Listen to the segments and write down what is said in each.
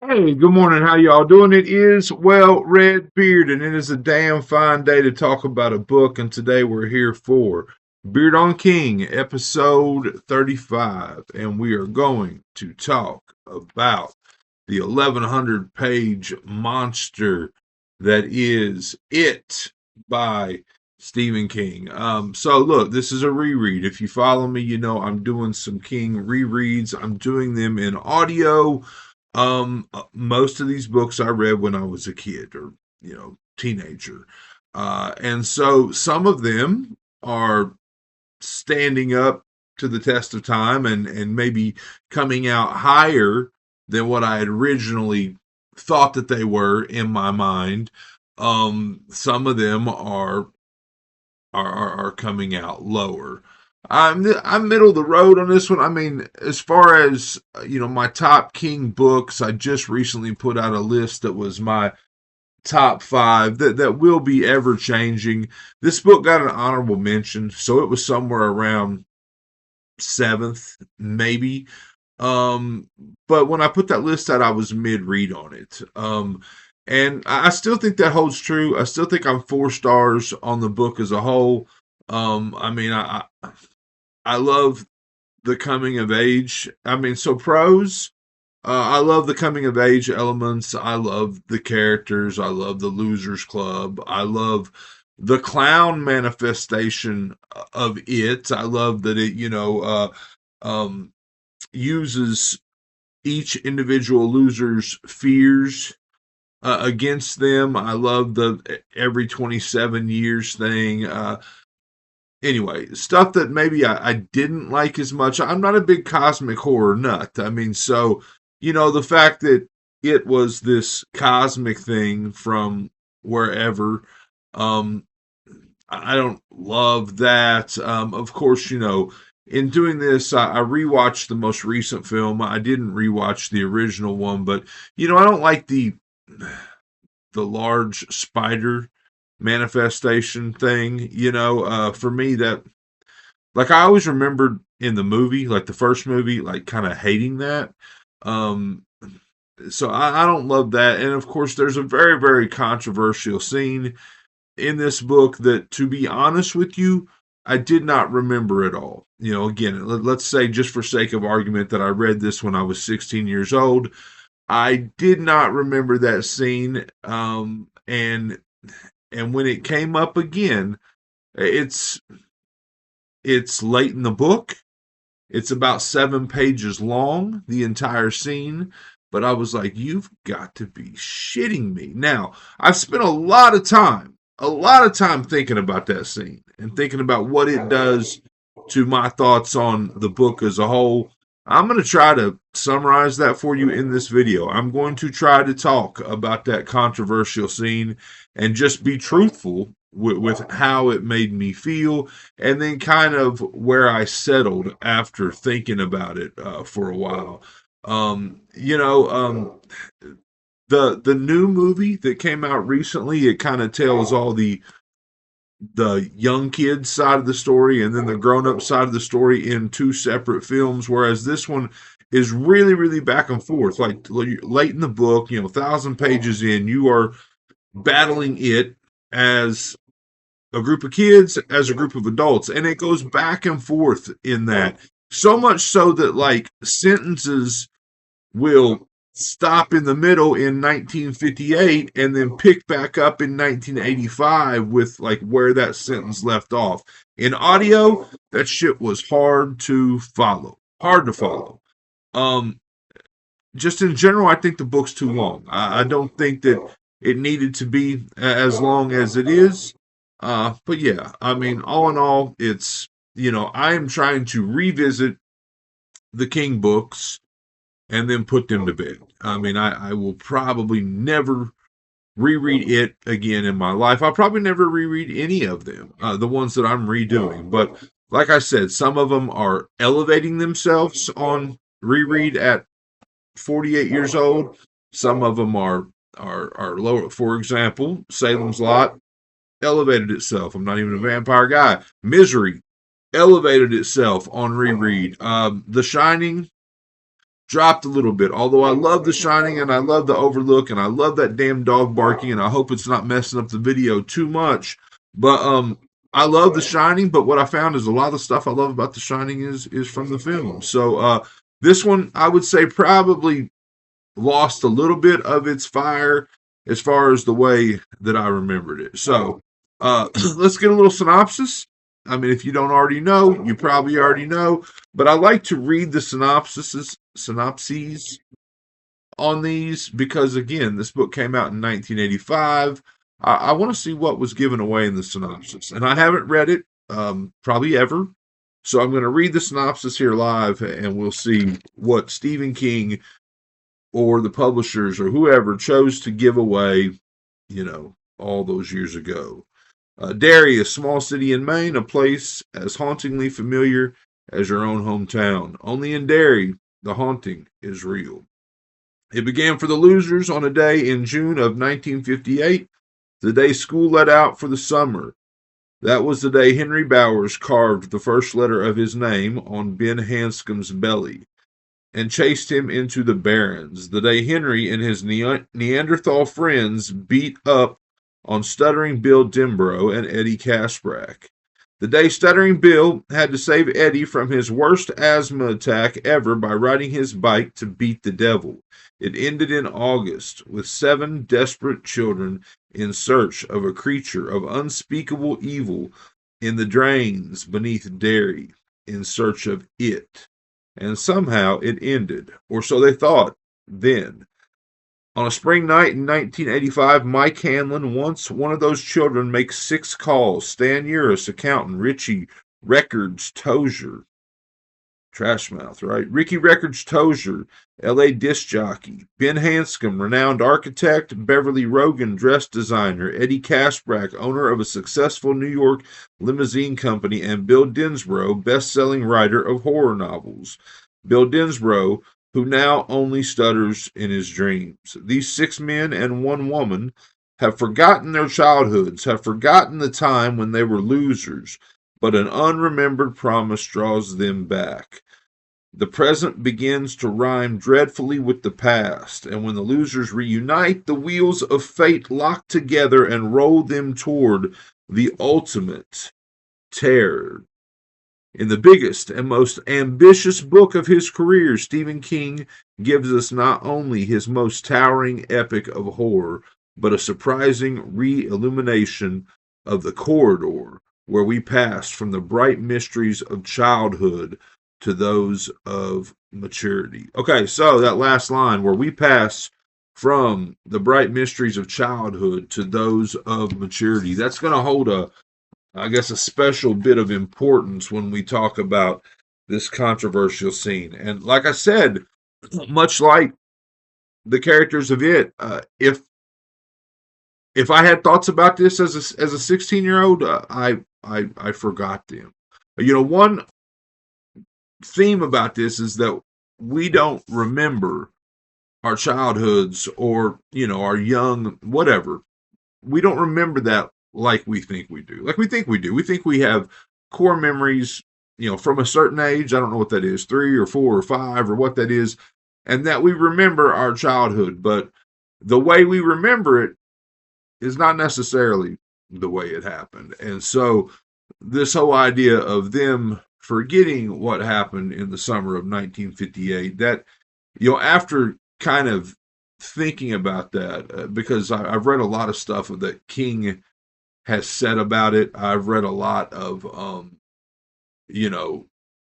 Hey, good morning. How y'all doing? It is Red Beard, and it is a damn fine day to talk about a book. And today we're here for Beard on King, episode 35, and we are going to talk about the 1100 page monster that is It by Stephen King. So look, this is a reread. If you follow me, you know I'm doing some King rereads. I'm doing them in audio. Most of these books I read when I was a kid or, teenager. And so some of them are standing up to the test of time and maybe coming out higher than what I had originally thought that they were in my mind. Some of them are coming out lower. I'm middle of the road on this one. I mean, as far as my top King books, I just recently put out a list that was my top five that will be ever changing. This book got an honorable mention, so it was somewhere around seventh, maybe. Um, but when I put that list out, I was mid read on it. And I still think that holds true. I still think I'm 4 stars on the book as a whole. I mean, I love the coming of age. I mean, so prose. I love the coming of age elements. I love the characters. I love the Losers Club. I love the clown manifestation of it. I love that it, um, uses each individual loser's fears against them. I love the every 27 years thing. Anyway, stuff that maybe I didn't like as much. I'm not a big cosmic horror nut. I mean, so, the fact that it was this cosmic thing from wherever, um, I don't love that. Of course, in doing this, I rewatched the most recent film. I didn't rewatch the original one, but, I don't like the large spider manifestation thing. For me, that, like, I always remembered in the movie, like the first movie, like kind of hating that. Um, so I don't love that. And of course, there's a very, very controversial scene in this book that, to be honest with you, I did not remember at all. Again, let's say, just for sake of argument, that I read this when I was 16 years old. I did not remember that scene. And when it came up again, it's it's late in the book. It's about 7 pages long, the entire scene. But I was like, you've got to be shitting me. Now, I've spent a lot of time thinking about that scene and thinking about what it does to my thoughts on the book as a whole. I'm going to try to summarize that for you in this video. I'm going to try to talk about that controversial scene and just be truthful with how it made me feel, and then kind of where I settled after thinking about it for a while. The new movie that came out recently, it kind of tells all the young kids side of the story and then the grown up side of the story in two separate films, whereas this one is really, really back and forth. Like late in the book, 1,000 pages in, you are battling it as a group of kids, as a group of adults, and it goes back and forth in that. So much so that, like, sentences will stop in the middle in 1958 and then pick back up in 1985 with, like, where that sentence left off. In audio, that shit was hard to follow. Hard to follow. Um, just in general, I think the book's too long. I don't think that it needed to be as long as it is. But yeah, I mean, all in all, it's, I am trying to revisit the King books and then put them to bed. I mean, I will probably never reread it again in my life. I'll probably never reread any of them, the ones that I'm redoing. But like I said, some of them are elevating themselves on reread at 48 years old. Some of them are lower. For example, Salem's Lot elevated itself. I'm not even a vampire guy. Misery elevated itself on reread. The Shining dropped a little bit. Although I love The Shining and I love the Overlook and I love that damn dog barking and I hope it's not messing up the video too much. But I love The Shining, but what I found is a lot of the stuff I love about The Shining is from the film. So this one I would say probably lost a little bit of its fire as far as the way that I remembered it. So let's get a little synopsis. I mean, if you don't already know, you probably already know, but I like to read the synopses on these because, again, this book came out in 1985. I want to see what was given away in the synopsis, and I haven't read it probably ever. So I'm going to read the synopsis here live, and we'll see what Stephen King or the publishers or whoever chose to give away, all those years ago. Derry, a small city in Maine, a place as hauntingly familiar as your own hometown. Only in Derry, the haunting is real. It began for the losers on a day in June of 1958, the day school let out for the summer. That was the day Henry Bowers carved the first letter of his name on Ben Hanscom's belly and chased him into the barrens. The day Henry and his Neanderthal friends beat up on Stuttering Bill Denbrough and Eddie Kasprack. The day Stuttering Bill had to save Eddie from his worst asthma attack ever by riding his bike to beat the devil. It ended in August with 7 desperate children in search of a creature of unspeakable evil in the drains beneath Derry, in search of it. And somehow it ended, or so they thought then. On a spring night in 1985, Mike Hanlon, once one of those children, makes 6 calls. Stan Uris, accountant, Richie Records Tozier, trash mouth, right? Ricky Records Tozier, L.A. disc jockey. Ben Hanscom, renowned architect. Beverly Rogan, dress designer. Eddie Kasprack, owner of a successful New York limousine company. And Bill Denbrough, best-selling writer of horror novels. Bill Denbrough, who now only stutters in his dreams. These 6 men and 1 woman have forgotten their childhoods, have forgotten the time when they were losers, but an unremembered promise draws them back. The present begins to rhyme dreadfully with the past, and when the losers reunite, the wheels of fate lock together and roll them toward the ultimate terror. In the biggest and most ambitious book of his career, Stephen King gives us not only his most towering epic of horror, but a surprising re-illumination of the corridor where we passed from the bright mysteries of childhood to those of maturity. Okay, so that last line, where we pass from the bright mysteries of childhood to those of maturity, that's going to hold a special bit of importance when we talk about this controversial scene. And like I said, much like the characters of it, if I had thoughts about this as a 16-year-old, I forgot them. One theme about this is that we don't remember our childhoods or our young whatever. We don't remember that like we think we do. Like we think we do. We think we have core memories, from a certain age. I don't know what that is, 3 or 4 or 5 or what that is, and that we remember our childhood. But the way we remember it is not necessarily the way it happened. And so this whole idea of them forgetting what happened in the summer of 1958, that, after kind of thinking about that, because I've read a lot of stuff that King has said about it. I've read a lot of,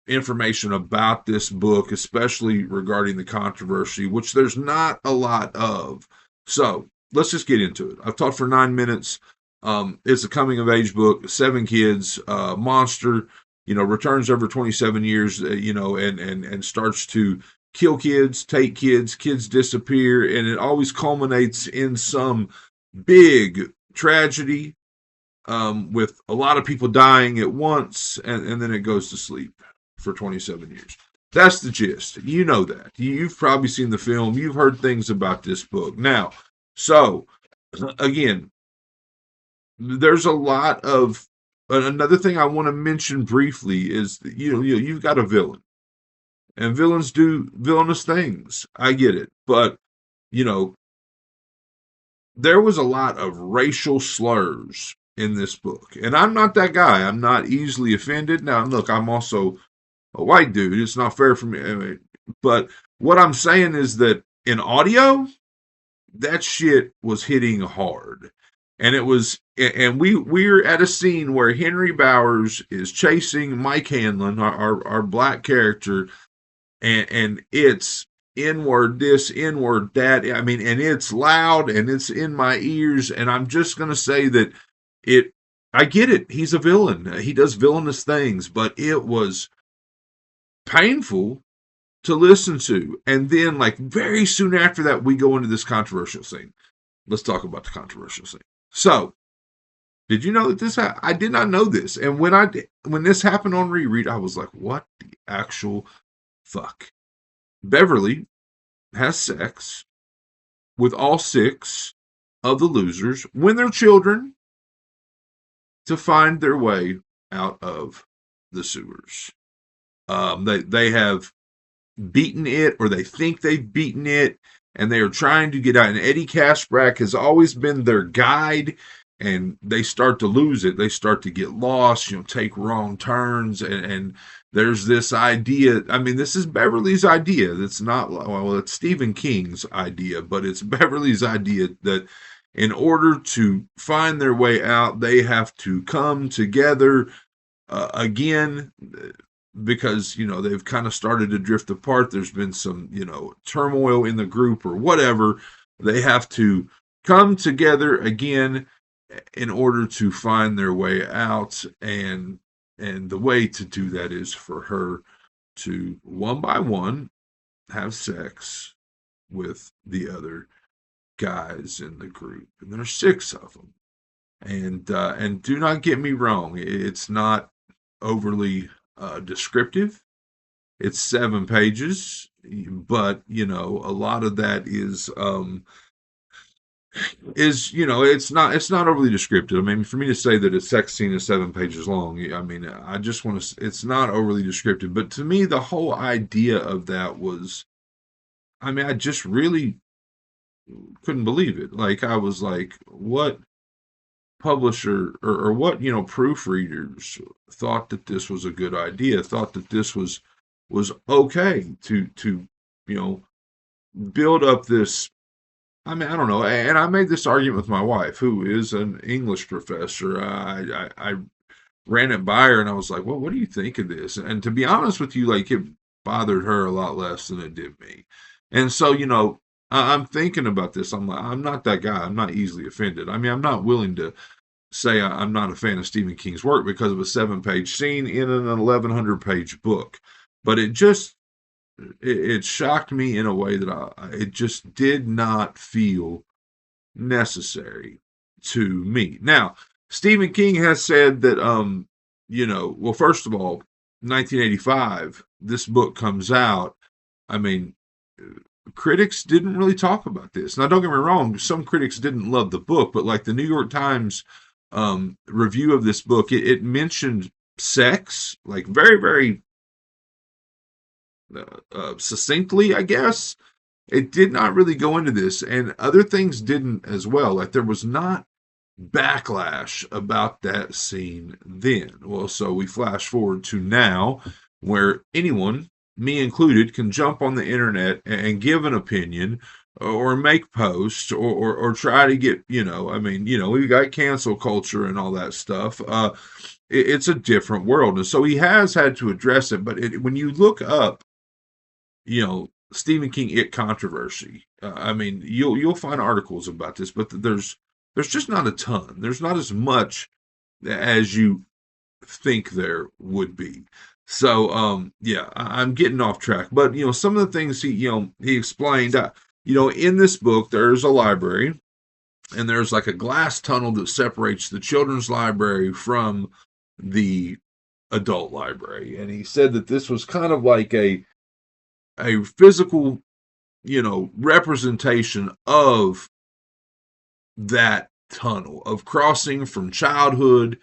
information about this book, especially regarding the controversy, which there's not a lot of. So let's just get into it. I've talked for 9 minutes. It's a coming of age book, 7 kids, monster, returns over 27 years, and starts to kill kids, take kids, kids disappear, and it always culminates in some big tragedy, with a lot of people dying at once, and then it goes to sleep for 27 years. That's the gist. You know that. You've probably seen the film. You've heard things about this book. Now, so, again, there's a lot of... Another thing I want to mention briefly is, you've got a villain. and villains do villainous things. I get it. But, you know, there was a lot of racial slurs in this book. And I'm not that guy. I'm not easily offended. Now, look, I'm also a white dude. It's not fair for me. I mean, but what I'm saying is that in audio, that shit was hitting hard. And it was, and we're at a scene where Henry Bowers is chasing Mike Hanlon, our black character, and it's inward this, inward that. I mean, and it's loud and it's in my ears. And I'm just gonna say that it. I get it. He's a villain. He does villainous things, but it was painful to listen to. And then, like, very soon after that, we go into this controversial scene. Let's talk about the controversial scene. So, did you know that this? I did not know this, and when this happened on reread, I was like, "What the actual fuck?" Beverly has sex with all 6 of the losers when they're children to find their way out of the sewers. They have beaten it, or they think they've beaten it, and they are trying to get out. And Eddie Kasprak has always been their guide, and they start to lose it. They start to get lost, take wrong turns, and there's this idea. I mean, this is Beverly's idea. That's not, well, it's Stephen King's idea, but it's Beverly's idea that in order to find their way out, they have to come together again, because they've kind of started to drift apart. There's been some turmoil in the group or whatever. They have to come together again in order to find their way out, and the way to do that is for her to one by one have sex with the other guys in the group, and there's 6 of them. And do not get me wrong, it's not overly descriptive. It's 7 pages, but a lot of that is it's not overly descriptive. I mean, for me to say that a sex scene is 7 pages long, I mean, I just want to. It's not overly descriptive, but to me, the whole idea of that was, I mean, I just really couldn't believe it. Like, I was like, what publisher or what proofreaders thought that this was a good idea, thought that this was okay to build up this. I mean, I don't know. And I made this argument with my wife, who is an English professor. I ran it by her, and I was like, well, what do you think of this? And to be honest with you, like, it bothered her a lot less than it did me. And so, I'm thinking about this. I'm like, I'm not that guy. I'm not easily offended. I mean, I'm not willing to say I'm not a fan of Stephen King's work because of a 7-page scene in an 1,100-page book. But it shocked me in a way that it just did not feel necessary to me. Now, Stephen King has said that, well, first of all, 1985, this book comes out. I mean, critics didn't really talk about this. Now, don't get me wrong, some critics didn't love the book, but like the New York Times review of this book, it mentioned sex, like very, very succinctly, I guess. It did not really go into this, and other things didn't as well. Like, there was not backlash about that scene then. Well, so we flash forward to now, where anyone, me included, can jump on the internet and give an opinion or make posts or try to get, I mean, we've got cancel culture and all that stuff. It's a different world. And so he has had to address it. But when you look up, Stephen King It controversy, I mean, you'll find articles about this, but there's just not a ton. There's not as much as you think there would be. So, yeah, I'm getting off track. But, some of the things he explained, in this book, there's a library, and there's like a glass tunnel that separates the children's library from the adult library. And he said that this was kind of like a physical, representation of that tunnel, of crossing from childhood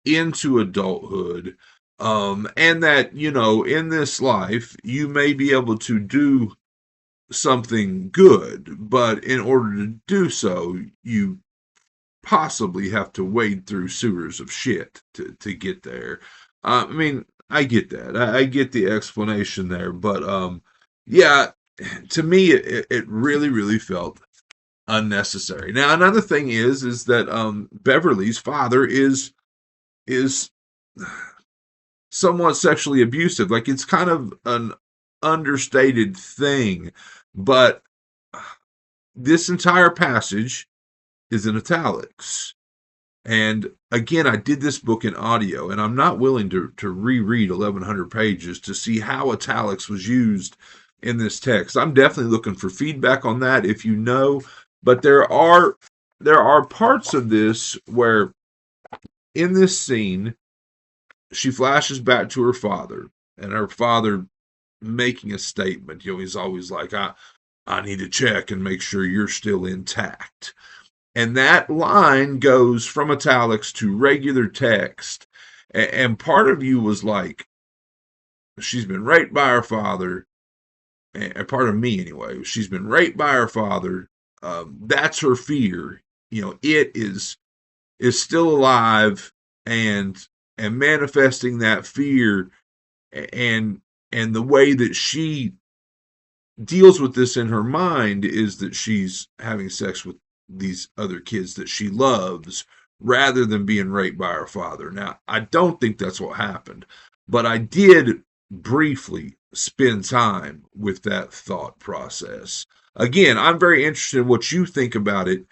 into adulthood. And that, in this life, you may be able to do something good, but in order to do so, you possibly have to wade through sewers of shit to get there. I mean, I get that. I get the explanation there, but yeah, to me, it really, really felt unnecessary. Now, another thing is that Beverly's father is somewhat sexually abusive. Like, it's kind of an understated thing, but this entire passage is in italics. And again, I did this book in audio, and I'm not willing to reread 1,100 pages to see how italics was used in this text. I'm definitely looking for feedback on that if you know. But there are parts of this where in this scene she flashes back to her father, and her father making a statement. He's always like, I need to check and make sure you're still intact. And that line goes from italics to regular text. And part of you was like, she's been raped by her father. And part of me, anyway, she's been raped by her father. That's her fear. It is still alive and manifesting that fear, and the way that she deals with this in her mind is that she's having sex with these other kids that she loves rather than being raped by her father. Now, I don't think that's what happened, but I did briefly spend time with that thought process. Again, I'm very interested in what you think about it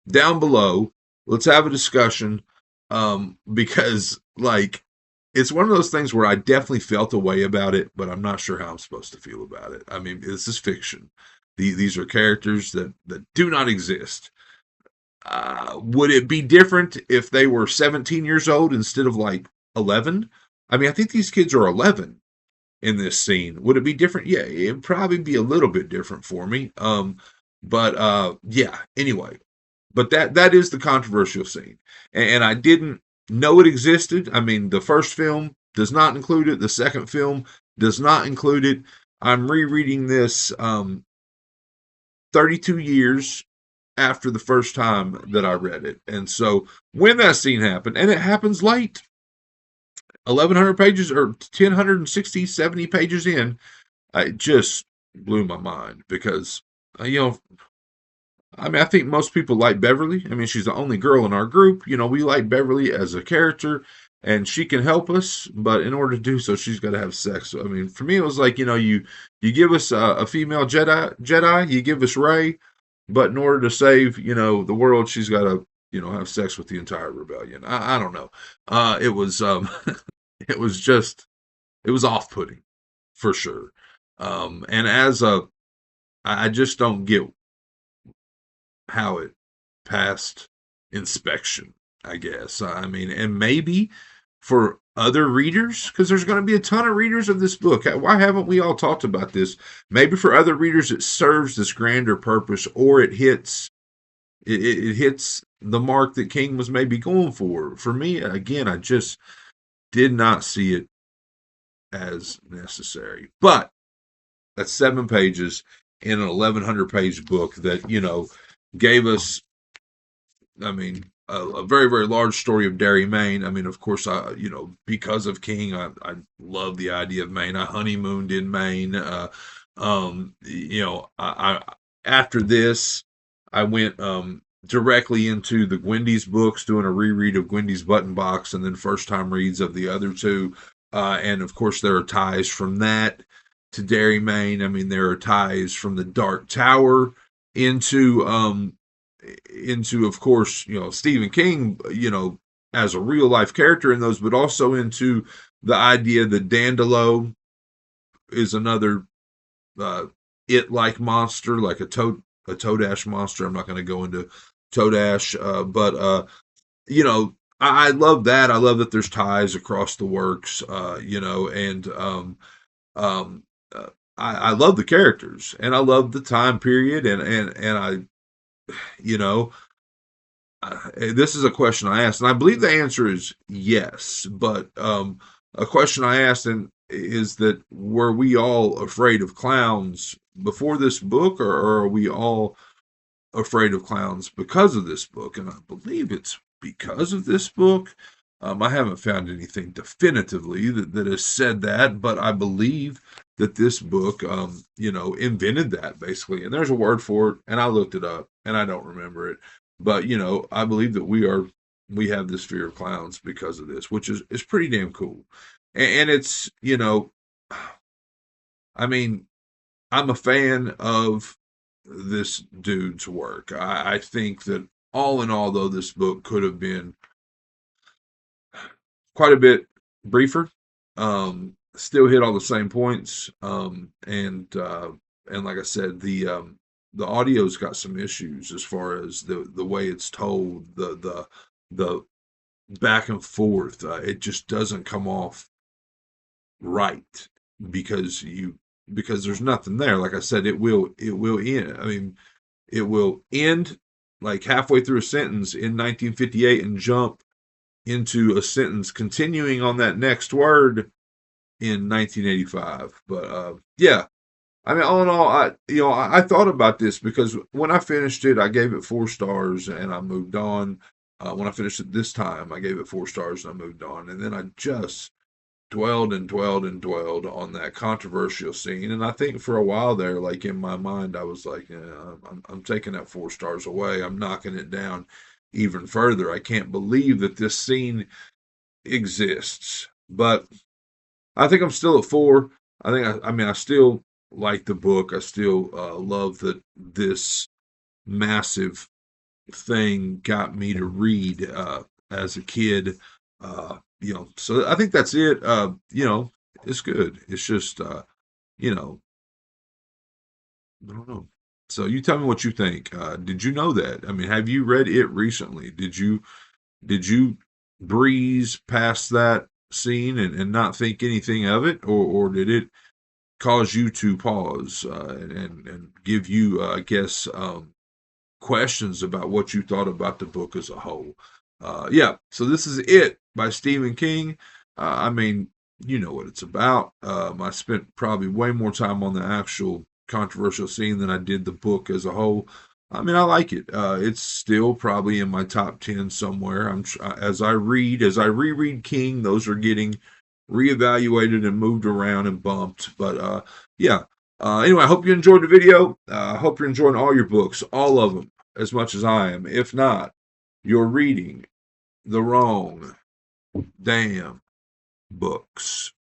down below. Let's have a discussion, because, like, it's one of those things where I definitely felt a way about it, but I'm not sure how I'm supposed to feel about it. I mean, this is fiction. These are characters that do not exist. Would it be different if they were 17 years old instead of like 11? I mean, I think these kids are 11 in this scene. Would it be different? Yeah, it'd probably be a little bit different for me. But yeah. Anyway, but that is the controversial scene, and I didn't know it existed. I mean, the first film does not include it. The second film does not include it. I'm rereading this 32 years after the first time that I read it, and so when that scene happened, and it happens late, 1,100 pages or 1,060, 70 pages in, it just blew my mind because I mean, I think most people like Beverly. I mean, she's the only girl in our group. We like Beverly as a character, and she can help us. But in order to do so, she's got to have sex. So, I mean, for me, it was like, you give us a female Jedi, you give us Rey, but in order to save, the world, she's got to, have sex with the entire rebellion. I don't know. It was it was just it was off putting for sure. And I just don't get how it passed inspection, I guess. I mean, and maybe for other readers, because there's going to be a ton of readers of this book. Why haven't we all talked about this? Maybe for other readers, it serves this grander purpose, or it hits the mark that King was maybe going for. For me, again, I just did not see it as necessary. But that's 7 pages in an 1,100 page book that, gave us, I mean, a very, very large story of Derry, Maine. I mean, of course, because of King, I love the idea of Maine. I honeymooned in Maine. I after this, I went directly into the Gwendy's books, doing a reread of Gwendy's Button Box, and then first time reads of the other two. And of course, there are ties from that to Derry, Maine. I mean, there are ties from the Dark Tower into of course, Stephen King, as a real life character in those, but also into the idea that Dandelo is another it like monster, like a Toadash monster. I'm not going to go into Toadash, but I love that. I love that there's ties across the works, and I love the characters, and I love the time period, and I, this is a question I asked, and I believe the answer is yes. But a question I asked and is that were we all afraid of clowns before this book, or are we all afraid of clowns because of this book? And I believe it's because of this book. I haven't found anything definitively that has said that, but I believe that this book, invented that basically. And there's a word for it, and I looked it up, and I don't remember it. But I believe that we have this fear of clowns because of this, which is pretty damn cool. And it's I mean, I'm a fan of this dude's work. I think that all in all, though, this book could have been quite a bit briefer. Still hit all the same points. And like I said, the audio's got some issues as far as the way it's told, the back and forth. It just doesn't come off right because there's nothing there. Like I said, it will end. I mean, it will end like halfway through a sentence in 1958 and jump into a sentence continuing on that next word in 1985. But yeah, I mean, all in all, I thought about this because when I finished it, I gave it 4 stars and I moved on. When I finished it this time, I gave it 4 stars and I moved on. And then I just dwelled and dwelled and dwelled on that controversial scene. And I think for a while there, like in my mind, I was like, yeah, I'm taking that 4 stars away. I'm knocking it down even further. I can't believe that this scene exists. But I think I'm still at 4. I still like the book. I still love that this massive thing got me to read as a kid. So I think that's it. It's good. It's just, you know, I don't know. So you tell me what you think. Did you know that? I mean, have you read it recently? Did you breeze past that scene and not think anything of it, or did it cause you to pause and give you, I guess, questions about what you thought about the book as a whole? Yeah, so this is It by Stephen King. I mean, you know what it's about. I spent probably way more time on the actual controversial scene than I did the book as a whole. I mean, I like it. It's still probably in my top 10 somewhere. As I reread King, those are getting reevaluated and moved around and bumped. But yeah. Anyway, I hope you enjoyed the video. I hope you're enjoying all your books, all of them, as much as I am. If not, you're reading the wrong damn books.